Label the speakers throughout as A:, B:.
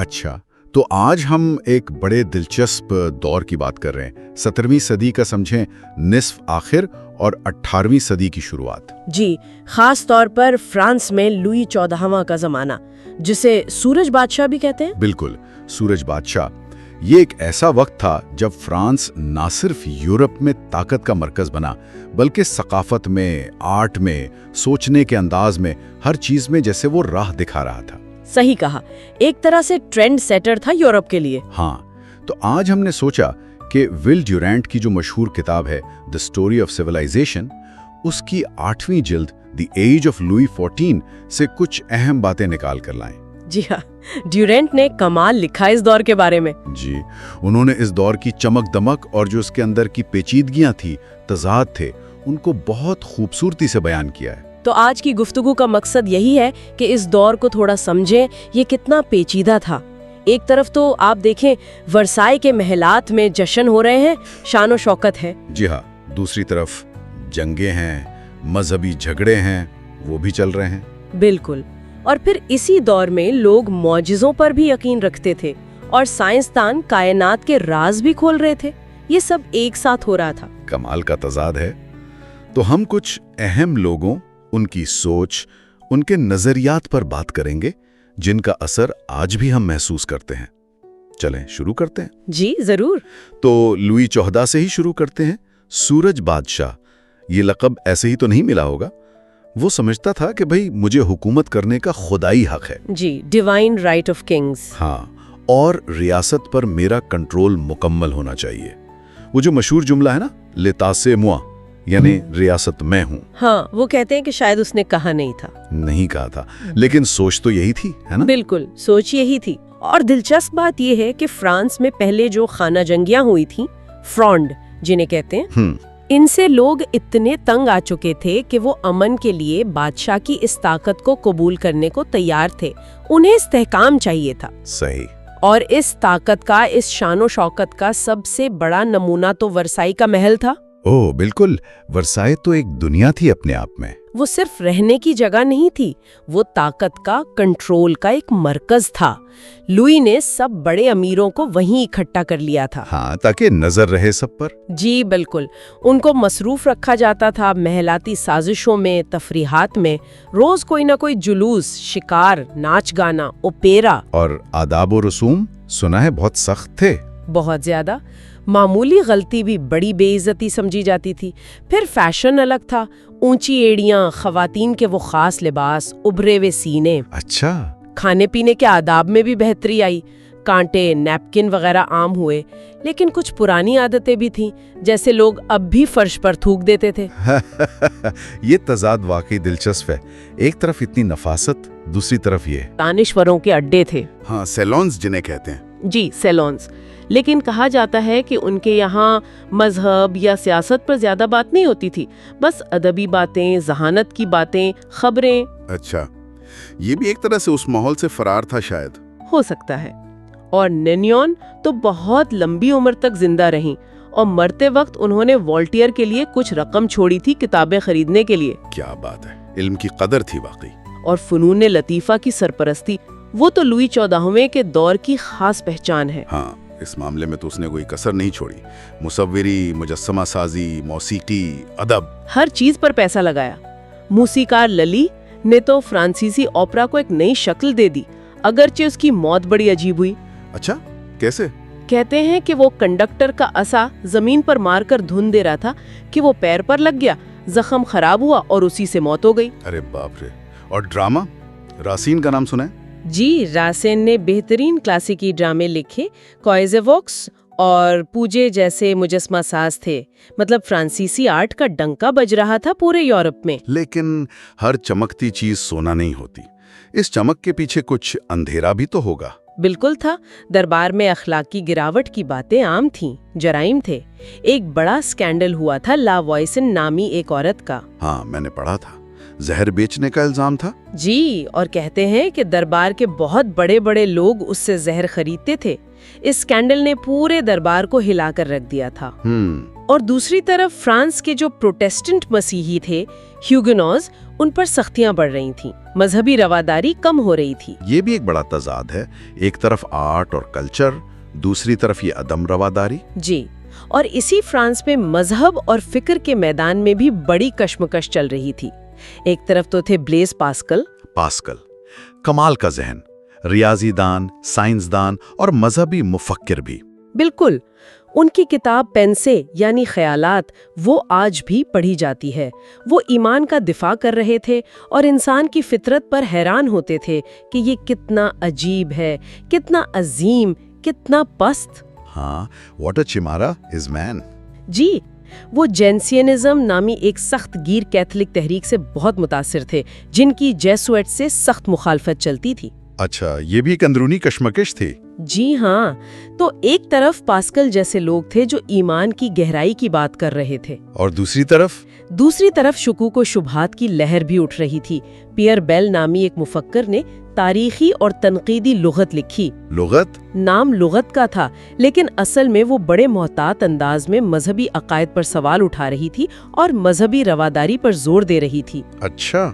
A: اچھا، تو آج ہم ایک بڑے دلچسپ دور کی بات کر رہے ہیں، 17ویں صدی کا سمجھیں نصف آخر اور 18ویں صدی کی شروعات۔
B: جی، خاص طور پر فرانس میں لوئی 14واں کا زمانہ، جسے سورج بادشاہ بھی کہتے ہیں۔
A: بالکل، سورج بادشاہ۔ یہ ایک ایسا وقت تھا جب فرانس نہ صرف یورپ میں طاقت کا مرکز بنا، بلکہ ثقافت میں، آرٹ میں، سوچنے کے انداز میں، ہر چیز میں جیسے وہ راہ دکھا رہا تھا۔
B: صحیح کہا، ایک طرح سے ٹرینڈ سیٹر تھا یورپ کے لیے۔
A: ہاں، تو آج ہم نے سوچا کہ ول ڈیورینٹ کی جو مشہور کتاب ہے دی اسٹوری آف سیولائزیشن، اس کی 8ویں جلد دی ایج آف لوئی 14 سے کچھ اہم باتیں نکال کر لائیں۔
B: جی ہاں، ڈیورینٹ نے کمال لکھا اس دور کے بارے میں۔
A: جی، انہوں نے اس دور کی چمک دمک اور جو اس کے اندر کی پیچیدگیاں تھی، تضاد تھے، ان کو بہت خوبصورتی سے بیان کیا ہے۔
B: تو آج کی گفتگو کا مقصد یہی ہے کہ اس دور کو تھوڑا سمجھیں، یہ کتنا پیچیدہ تھا۔ ایک طرف تو آپ دیکھیں ورسائی کے محلات میں جشن ہو رہے ہیں، شان و شوکت ہے۔
A: جی ہاں، دوسری طرف جنگیں ہیں، مذہبی جھگڑے ہیں، وہ بھی چل رہے ہیں۔
B: بالکل، اور پھر اسی دور میں لوگ معجزوں پر بھی یقین رکھتے تھے اور سائنسدان کائنات کے راز بھی کھول رہے تھے۔ یہ سب ایک ساتھ ہو رہا تھا۔
A: کمال کا تضاد ہے۔ تو ہم کچھ اہم لوگوں، ان کی سوچ، ان کے نظریات پر بات کریں گے جن کا اثر آج بھی ہم محسوس کرتے ہیں۔ چلیں شروع کرتے ہیں۔
B: جی ضرور۔
A: تو لوئی 14 سے ہی شروع کرتے ہیں۔ سورج بادشاہ، یہ لقب ایسے ہی تو نہیں ملا ہوگا، وہ سمجھتا تھا کہ بھئی مجھے حکومت کرنے کا خدائی حق ہے۔
B: جی، ڈیوائن رائٹ آف کنگز۔
A: ہاں، اور ریاست پر میرا کنٹرول مکمل ہونا چاہیے۔ وہ جو مشہور جملہ ہے نا، لیتا سے موا، یعنی ریاست میں ہوں۔
B: ہاں، وہ کہتے ہیں کہ شاید اس نے کہا نہیں تھا۔
A: نہیں کہا تھا، لیکن سوچ تو یہی تھی، ہے نا؟
B: بالکل، سوچ یہی تھی۔ اور دلچسپ بات یہ ہے کہ فرانس میں پہلے جو خانہ جنگیاں ہوئی تھیں، فرانڈ جنہیں کہتے ہیں، ان سے لوگ اتنے تنگ آ چکے تھے کہ وہ امن کے لیے بادشاہ کی اس طاقت کو قبول کرنے کو تیار تھے۔ انہیں استحکام چاہیے تھا۔
A: صحیح۔
B: اور اس طاقت کا، اس شان و شوکت کا سب سے بڑا نمونہ تو ورسائی کا محل تھا۔
A: اوہ بالکل، ورسائے تو ایک دنیا تھی اپنے آپ میں۔
B: وہ صرف رہنے کی جگہ نہیں تھی، وہ طاقت کا، کنٹرول کا ایک مرکز تھا۔ لوئی نے سب بڑے امیروں کو وہیں اکٹھا کر لیا تھا۔
A: ہاں، تاکہ نظر رہے سب پر۔
B: جی بالکل، ان کو مصروف رکھا جاتا تھا محلاتی سازشوں میں، تفریحات میں، روز کوئی نہ کوئی جلوس، شکار، ناچ گانا، اوپیرا۔
A: اور آداب و رسوم سنا ہے بہت سخت تھے۔
B: بہت زیادہ۔ معمولی غلطی بھی بڑی بے عزتی سمجھی جاتی تھی۔ پھر فیشن الگ تھا، اونچی ایڑیاں، خواتین کے وہ خاص لباس، ابھرے ہوئے سینے۔
A: اچھا۔
B: کھانے پینے کے آداب میں بھی بہتری آئی، کانٹے، نیپکن وغیرہ عام ہوئے، لیکن کچھ پرانی عادتیں بھی تھیں، جیسے لوگ اب بھی فرش پر تھوک دیتے تھے۔
A: یہ تضاد واقعی دلچسپ ہے، ایک طرف اتنی نفاست، دوسری طرف یہ
B: دانشوروں کے اڈے تھے۔
A: ہاں، سیلونز جنہیں کہتے ہیں۔
B: جی، سیلونز۔ لیکن کہا جاتا ہے کہ ان کے یہاں مذہب یا سیاست پر زیادہ بات نہیں ہوتی تھی، بس ادبی باتیں، ذہانت کی باتیں، خبریں۔
A: اچھا، یہ بھی ایک طرح سے اس ماحول سے فرار تھا شاید۔
B: ہو سکتا ہے۔ اور نینیون تو بہت لمبی عمر تک زندہ رہیں، اور مرتے وقت انہوں نے والٹیئر کے لیے کچھ رقم چھوڑی تھی کتابیں خریدنے کے لیے۔
A: کیا بات ہے، علم کی قدر تھی واقعی۔
B: اور فنون لطیفہ کی سرپرستی، وہ تو لوئی 14ویں کے دور کی خاص پہچان ہے۔
A: ہاں، اس معاملے میں تو اس نے کوئی کسر نہیں چھوڑی۔ مصوری، مجسمہ سازی، موسیقی، ادب،
B: ہر چیز پر پیسہ لگایا۔ موسیقار للی نے تو فرانسیسی اوپرا کو ایک نئی شکل دے دی، اگرچہ اس کی موت بڑی عجیب ہوئی۔
A: اچھا، کیسے؟
B: کہتے ہیں کہ وہ کنڈکٹر کا عصا زمین پر مار کر دھن دے رہا تھا کہ وہ پیر پر لگ گیا، زخم خراب ہوا اور اسی سے موت ہو گئی۔
A: ارے باپ رے! اور ڈرامہ؟ راسین کا نام سنا ہے؟
B: جی، راسین نے بہترین کلاسیکی ڈرامے لکھے، کوئزیوکس اور پوجے جیسے مجسمہ ساز تھے۔ مطلب فرانسیسی آرٹ کا ڈنکا بج رہا تھا پورے یورپ میں۔
A: لیکن ہر چمکتی چیز سونا نہیں ہوتی، اس چمک کے پیچھے کچھ اندھیرا بھی تو ہوگا۔
B: بالکل تھا، دربار میں اخلاقی گراوٹ کی باتیں عام تھیں، جرائم تھے۔ ایک بڑا سکینڈل ہوا تھا لا وائسن نامی ایک عورت کا۔
A: ہاں، میں نے پڑھا تھا، زہر بیچنے کا الزام تھا۔
B: جی، اور کہتے ہیں کہ دربار کے بہت بڑے بڑے لوگ اس سے زہر خریدتے تھے۔ اس سکینڈل نے پورے دربار کو ہلا کر رکھ دیا تھا۔ اور دوسری طرف فرانس کے جو پروٹیسٹنٹ مسیحی تھے ہیوگنوز، ان پر سختیاں بڑھ رہی تھیں، مذہبی رواداری کم ہو رہی تھی۔
A: یہ بھی ایک بڑا تضاد ہے، ایک طرف آرٹ اور کلچر، دوسری طرف یہ عدم رواداری۔
B: جی، اور اسی فرانس میں مذہب اور فکر کے میدان میں بھی بڑی کشمکش چل رہی تھی۔ ایک طرف تو تھے بلیز پاسکل،
A: کمال کا ذہن، ریاضی دان، سائنسدان اور مذہبی مفکر بھی۔
B: بالکل، ان کی کتاب پینسے یعنی خیالات وہ آج بھی پڑھی جاتی ہے۔ وہ ایمان کا دفاع کر رہے تھے اور انسان کی فطرت پر حیران ہوتے تھے کہ یہ کتنا عجیب ہے، کتنا عظیم، کتنا پست۔
A: ہاں، واٹ اے چیمارا از مین۔
B: جی، وہ جینسینزم نامی ایک سخت گیر کیتھولک تحریک سے بہت متاثر تھے، جن کی جیسوئٹ سے سخت مخالفت چلتی تھی۔
A: اچھا، یہ بھی ایک اندرونی کشمکش تھی۔
B: جی ہاں، تو ایک طرف پاسکل جیسے لوگ تھے جو ایمان کی گہرائی کی بات کر رہے تھے،
A: اور دوسری طرف
B: شکوک و شبہات کی لہر بھی اٹھ رہی تھی۔ پیئر بیل نامی ایک مفکر نے تاریخی اور تنقیدی لغت لکھی۔ نام لغت کا تھا، لیکن اصل میں وہ بڑے محتاط انداز میں مذہبی عقائد پر سوال اٹھا رہی تھی اور مذہبی رواداری پر زور دے رہی تھی۔
A: اچھا،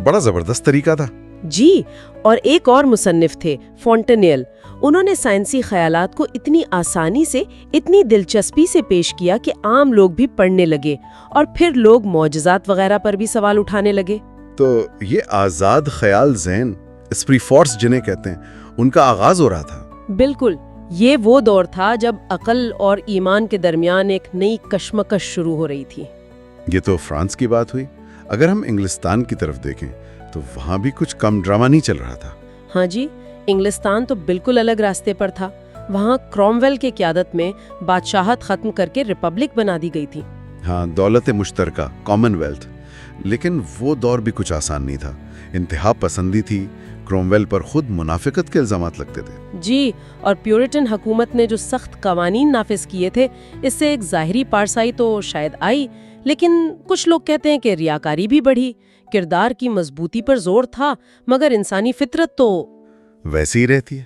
A: بڑا زبردست طریقہ تھا۔
B: جی، اور ایک اور مصنف تھے فونٹنیل۔ انہوں نے سائنسی خیالات کو اتنی آسانی سے، اتنی دلچسپی سے پیش کیا کہ عام لوگ بھی پڑھنے لگے، اور پھر لوگ معجزات وغیرہ پر بھی سوال اٹھانے لگے۔
A: تو یہ آزاد خیال ذہن، اسپری فورس جنہیں کہتے ہیں، ان کا آغاز ہو رہا تھا۔
B: بالکل، یہ وہ دور تھا جب عقل اور ایمان کے درمیان ایک نئی کشمکش شروع ہو رہی تھی۔
A: یہ تو فرانس کی بات ہوئی۔ اگر ہم انگلستان کی طرف دیکھیں تو وہاں بھی کچھ کم ڈرامہ نہیں چل رہا تھا۔
B: ہاں جی، انگلستان تو بالکل الگ راستے پر تھا۔ وہاں کرومویل کی قیادت میں بادشاہت ختم کر کے ریپبلک بنا دی گئی تھی۔
A: ہاں، دولت مشترکہ، کامن ویلتھ۔ لیکن وہ دور بھی کچھ آسان نہیں تھا۔ انتہا پسندی تھی، کرومویل پر خود منافقت کے الزامات لگتے تھے۔
B: جی، اور پیورٹن حکومت نے جو سخت قوانین نافذ کیے تھے، اس سے ایک ظاہری پارسائی تو شاید آئی، لیکن کچھ لوگ کہتے ہیں کہ ریاکاری بھی بڑھی۔ کردار کی مضبوطی پر زور تھا، مگر انسانی فطرت تو
A: ویسی ہی رہتی ہے۔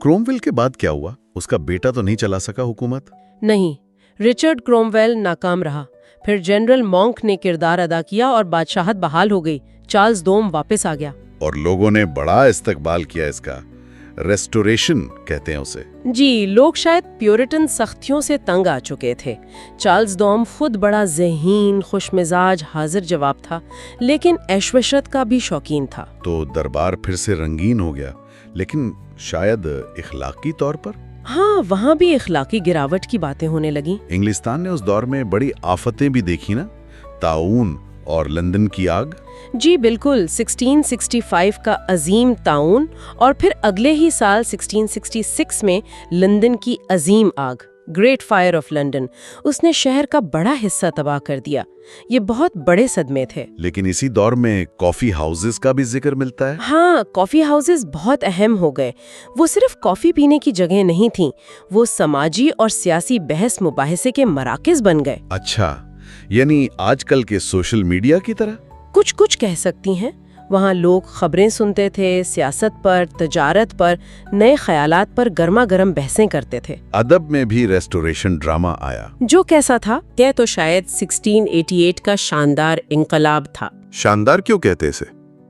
A: کرومویل کے بعد کیا ہوا؟ اس کا بیٹا تو نہیں چلا سکا حکومت؟
B: نہیں، رچرڈ کرومویل ناکام رہا۔ پھر جنرل مونک نے کردار ادا کیا اور بادشاہت بحال ہو گئی۔ چارلز دوم واپس آ گیا،
A: اور لوگوں نے بڑا استقبال کیا اس کا۔ ریسٹوریشن کہتے ہیں اسے۔
B: جی، لوگ شاید پیورٹن سختیوں سے تنگ آ چکے تھے۔ چارلز دوم خود بڑا ذہین، خوش مزاج، حاضر جواب تھا، لیکن عیش و عشرت کا بھی شوقین تھا۔
A: تو دربار پھر سے رنگین ہو گیا، لیکن شاید اخلاقی طور پر؟
B: ہاں، وہاں بھی اخلاقی گراوٹ کی باتیں ہونے لگیں۔
A: انگلستان نے اس دور میں بڑی آفتیں بھی دیکھی نا، طاعون اور لندن کی آگ۔
B: جی بالکل، 1665 کا عظیم طاعون، اور پھر اگلے ہی سال 1666 میں لندن کی عظیم آگ، گریٹ فائر آف لندن، اس نے شہر کا بڑا حصہ تباہ کر دیا۔ یہ بہت بڑے صدمے تھے۔
A: لیکن اسی دور میں کافی ہاؤسز کا بھی ذکر ملتا ہے۔
B: ہاں، کافی ہاؤسز بہت اہم ہو گئے۔ وہ صرف کافی پینے کی جگہ نہیں تھیں، وہ سماجی اور سیاسی بحث مباحثے کے مراکز بن گئے۔
A: اچھا، یعنی آج کل کے سوشل میڈیا کی طرح؟
B: کچھ کہہ سکتی ہیں۔ وہاں لوگ خبریں سنتے تھے، سیاست پر، تجارت پر، نئے خیالات پر گرما گرم بحثیں کرتے تھے۔
A: ادب میں بھی ریسٹوریشن ڈرامہ آیا۔
B: جو کیسا تھا؟ کہ تو شاید 1688 کا شاندار انقلاب تھا۔
A: شاندار کیوں کہتے اسے؟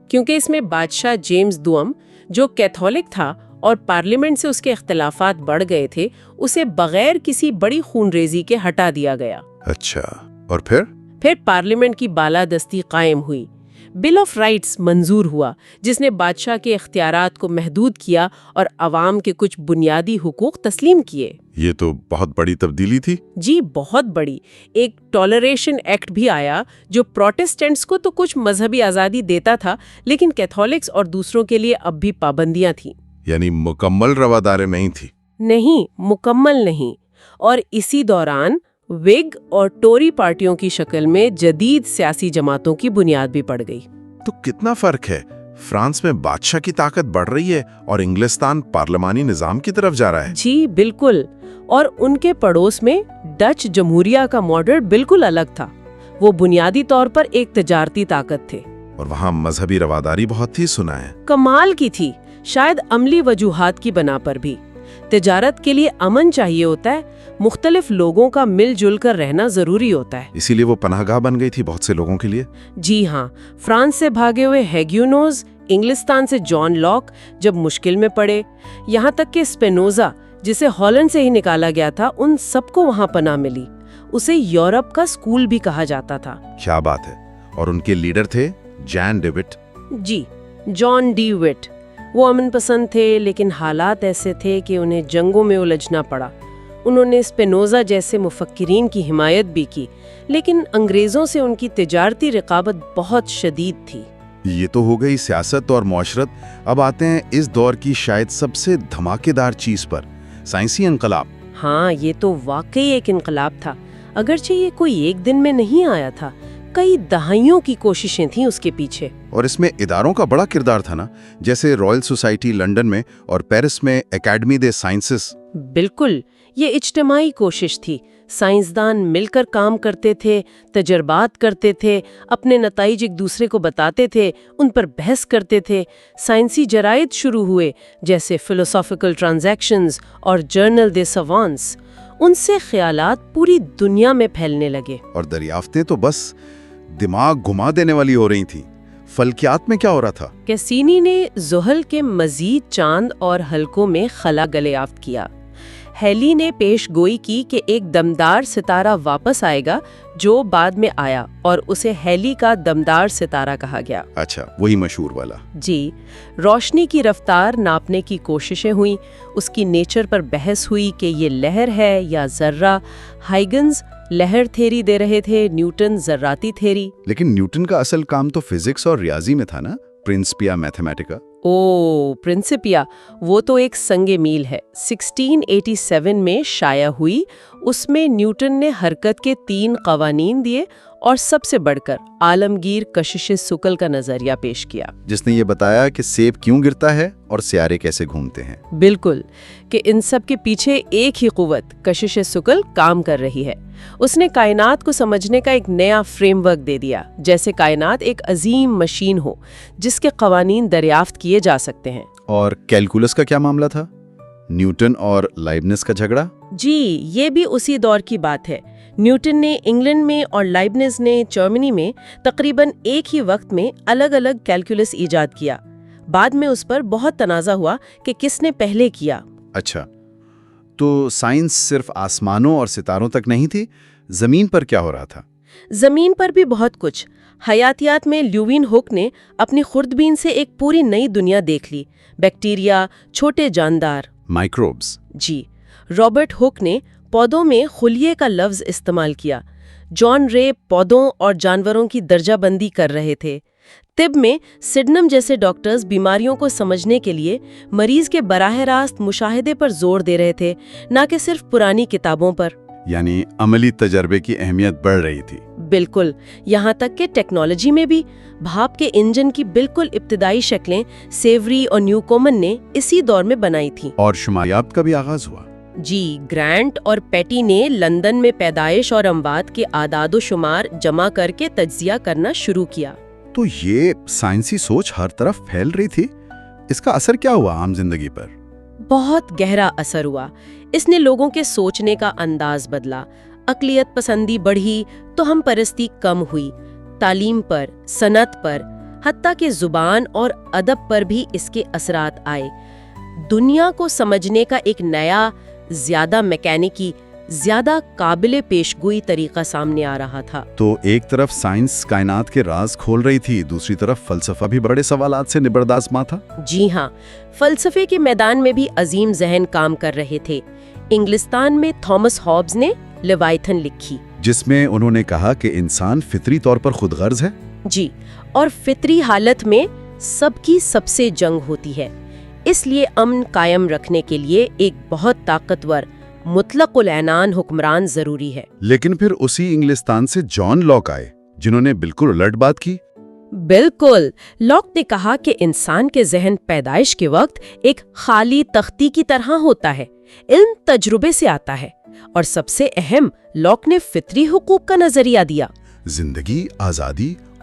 B: کیونکہ اس میں بادشاہ جیمز دوم، جو کیتھولک تھا اور پارلیمنٹ سے اس کے اختلافات بڑھ گئے تھے، اسے بغیر کسی بڑی خون ریزی کے ہٹا دیا گیا۔
A: اچھا، اور پھر
B: پارلیمنٹ کی بالادستی قائم ہوئی۔ بل آف رائٹس منظور ہوا، جس نے بادشاہ کے اختیارات کو محدود کیا اور عوام کے کچھ بنیادی حقوق تسلیم کیے۔
A: یہ تو بہت بڑی تبدیلی تھی۔
B: جی، بہت بڑی۔ ایک ٹالریشن ایکٹ بھی آیا جو پروٹسٹنٹس کو تو کچھ مذہبی آزادی دیتا تھا، لیکن کیتھولکس اور دوسروں کے لیے اب بھی پابندیاں تھیں۔
A: یعنی مکمل رواداری نہیں تھی؟
B: نہیں، مکمل نہیں۔ اور اسی دوران وگ اور ٹوری پارٹیوں کی شکل میں جدید سیاسی جماعتوں کی بنیاد بھی پڑ گئی۔
A: تو کتنا فرق ہے؟ فرانس میں بادشاہ کی طاقت بڑھ رہی ہے اور انگلستان پارلیمانی نظام کی طرف جا رہا ہے۔
B: جی بالکل، اور ان کے پڑوس میں ڈچ جمہوریہ کا ماڈل بالکل الگ تھا۔ وہ بنیادی طور پر ایک تجارتی طاقت تھے۔
A: اور وہاں مذہبی رواداری بہت تھی، سنا ہے۔
B: کمال کی تھی، شاید عملی وجوہات کی بنا پر بھی۔ تجارت کے لیے امن چاہیے ہوتا ہے، مختلف لوگوں کا مل جل کر رہنا ضروری ہوتا ہے۔
C: اسی لیے وہ پناہ گاہ بن گئی تھی بہت سے لوگوں کے لیے۔
B: جی ہاں، فرانس سے بھاگے ہوئے ہیگیونوز، انگلستان سے جان لاک جب مشکل میں پڑے، یہاں تک کہ اسپینوزا جسے ہالینڈ سے ہی نکالا گیا تھا، ان سب کو وہاں پناہ ملی۔ اسے یورپ کا اسکول بھی کہا جاتا تھا۔
C: کیا بات ہے! اور ان کے لیڈر تھے جان ڈی وٹ۔
B: جی، جان ڈی وٹ۔ وہ امن پسند تھے، لیکن حالات ایسے تھے کہ انہیں جنگوں میں الجھنا پڑا۔ انہوں نے اسپینوزا جیسے مفکرین کی حمایت بھی کی، لیکن انگریزوں سے ان کی تجارتی رقابت بہت شدید تھی۔
C: یہ تو ہو گئی سیاست اور معاشرت۔ اب آتے ہیں اس دور کی شاید سب سے دھماکے دار چیز پر، سائنسی انقلاب۔
B: ہاں، یہ تو واقعی ایک انقلاب تھا، اگرچہ یہ کوئی ایک دن میں نہیں آیا تھا، کئی دہائیوں کی کوششیں تھیں اس کے پیچھے۔
C: اور اس میں اداروں کا بڑا کردار تھا نا، جیسے رائل سوسائٹی لنڈن میں اور پیرس میں اکیڈمی دے سائنسز۔
B: بالکل، یہ اجتماعی کوشش تھی۔ سائنسدان مل کر کام کرتے تھے، تجربات کرتے تھے، اپنے نتائج ایک دوسرے کو بتاتے تھے، ان پر بحث کرتے تھے۔ سائنسی جرائد شروع ہوئے، جیسے فلسافیکل ٹرانزیکشنز اور جرنل دے سوانس۔ ان سے خیالات پوری دنیا میں پھیلنے لگے۔
C: اور دریافتیں تو بس دماغ گھما دینے والی ہو رہی تھیں۔ فلکیات میں کیا ہو رہا تھا؟
B: کیسینی نے زحل کے مزید چاند اور حلقوں میں خلا دریافت کیا۔ ہیلی نے پیش گوئی کی کہ ایک دمدار ستارہ واپس آئے گا، جو بعد میں آیا اور اسے ہیلی کا دمدار ستارہ کہا گیا۔
C: اچھا، وہی مشہور والا۔
B: جی، روشنی کی رفتار ناپنے کی کوششیں ہوئیں، اس کی نیچر پر بحث ہوئی کہ یہ لہر ہے یا ذرہ۔ ہائیگنز لہر تھیری دے رہے تھے، نیوٹن ذراتی تھیری۔
C: لیکن نیوٹن کا اصل کام تو فزکس اور ریاضی میں تھا نا، پرنسپیا میتھمیٹکا۔
B: پرنسپیا، وہ تو ایک سنگ میل ہے، 1687 میں شائع ہوئی۔ اس میں نیوٹن نے حرکت کے 3 قوانین دیے اور سب سے بڑھ کر عالمگیر کشش ثقل کا نظریہ پیش کیا،
C: جس نے یہ بتایا کہ سیب کیوں گرتا ہے اور سیارے کیسے گھومتے ہیں۔
B: بالکل، کہ ان سب کے پیچھے ایک ہی قوت کشش ثقل کام کر رہی ہے۔ اس نے کائنات کو سمجھنے کا ایک نیا فریم ورک دے دیا، جیسے کائنات ایک عظیم مشین ہو جس کے قوانین دریافت کیے جا سکتے ہیں۔
C: اور کیلکولس کا کیا معاملہ تھا؟ نیوٹن اور لائبنز کا جھگڑا؟
B: جی، یہ بھی اسی دور کی بات ہے۔ نیوٹن نے انگلینڈ میں اور لائبنز نے جرمنی میں تقریباً ایک ہی وقت میں الگ الگ کیلکولس ایجاد کیا۔ بعد میں اس پر بہت تنازع ہوا کہ کس نے پہلے کیا۔
C: اچھا، تو سائنس صرف آسمانوں اور ستاروں تک نہیں تھی، زمین پر کیا ہو رہا تھا؟
B: زمین پر بھی بہت کچھ۔ حیاتیات میں لیوین ہوک نے اپنی خوردبین سے ایک پوری نئی دنیا دیکھ لی، بیکٹیریا، چھوٹے جاندار،
C: مائکروبز۔
B: جی، رابرٹ ہوک نے پودوں میں خلیے کا لفظ استعمال کیا۔ جان رے پودوں اور جانوروں کی درجہ بندی کر رہے تھے۔ طب میں سڈنم جیسے ڈاکٹرز بیماریوں کو سمجھنے کے لیے مریض کے براہ راست مشاہدے پر زور دے رہے تھے، نہ کہ صرف پرانی کتابوں پر۔
C: یعنی عملی تجربے کی اہمیت بڑھ رہی تھی۔
B: بالکل، یہاں تک کہ ٹیکنالوجی میں بھی بھاپ کے انجن کی بالکل ابتدائی شکلیں سیوری اور نیو کومن نے اسی دور میں بنائی تھیں۔
C: اور شماریات کا بھی آغاز ہوا۔
B: جی، گرانٹ اور پیٹی نے لندن میں پیدائش اور اموات کے اعداد و شمار جمع کر کے تجزیہ کرنا شروع کیا۔
C: تو یہ سائنسی سوچ ہر طرف پھیل رہی تھی، اس کا اثر کیا ہوا عام زندگی پر؟
B: بہت گہرا اثر ہوا۔ اس نے لوگوں کے سوچنے کا انداز بدلا، اقلیت پسندی بڑھی تو ہم پرستی کم ہوئی، تعلیم پر، صنعت پر، حتیٰ کہ زبان اور ادب پر بھی اس کے اثرات آئے۔ دنیا کو سمجھنے کا ایک نیا، زیادہ میکینکی، زیادہ قابل پیشگوئی طریقہ سامنے آ رہا تھا۔
C: تو ایک طرف سائنس کائنات کے راز کھول رہی تھی، دوسری طرف فلسفہ بھی بڑے سوالات سے نبردآزما تھا۔
B: جی ہاں، فلسفے کے میدان میں بھی عظیم ذہن کام کر رہے تھے۔ انگلستان میں تھامس ہابز نے لیوائتھن لکھی،
C: جس میں انہوں نے کہا کہ انسان فطری طور پر خود غرض ہے۔
B: جی، اور فطری حالت میں سب کی سب سے جنگ ہوتی ہے، اس لیے امن قائم رکھنے کے لیے ایک بہت طاقتور، مطلق العنان حکمران ضروری ہے۔
C: لیکن پھر اسی انگلستان سے جان لاک آئے، جنہوں نے بالکل الٹ بات کی۔
B: بالکل، لاک نے کہا کہ انسان کے ذہن پیدائش کے وقت ایک خالی تختی کی طرح ہوتا ہے، علم تجربے سے آتا ہے، اور سب سے اہم، لاک نے فطری حقوق کا نظریہ دیا۔
C: زندگی، آزادی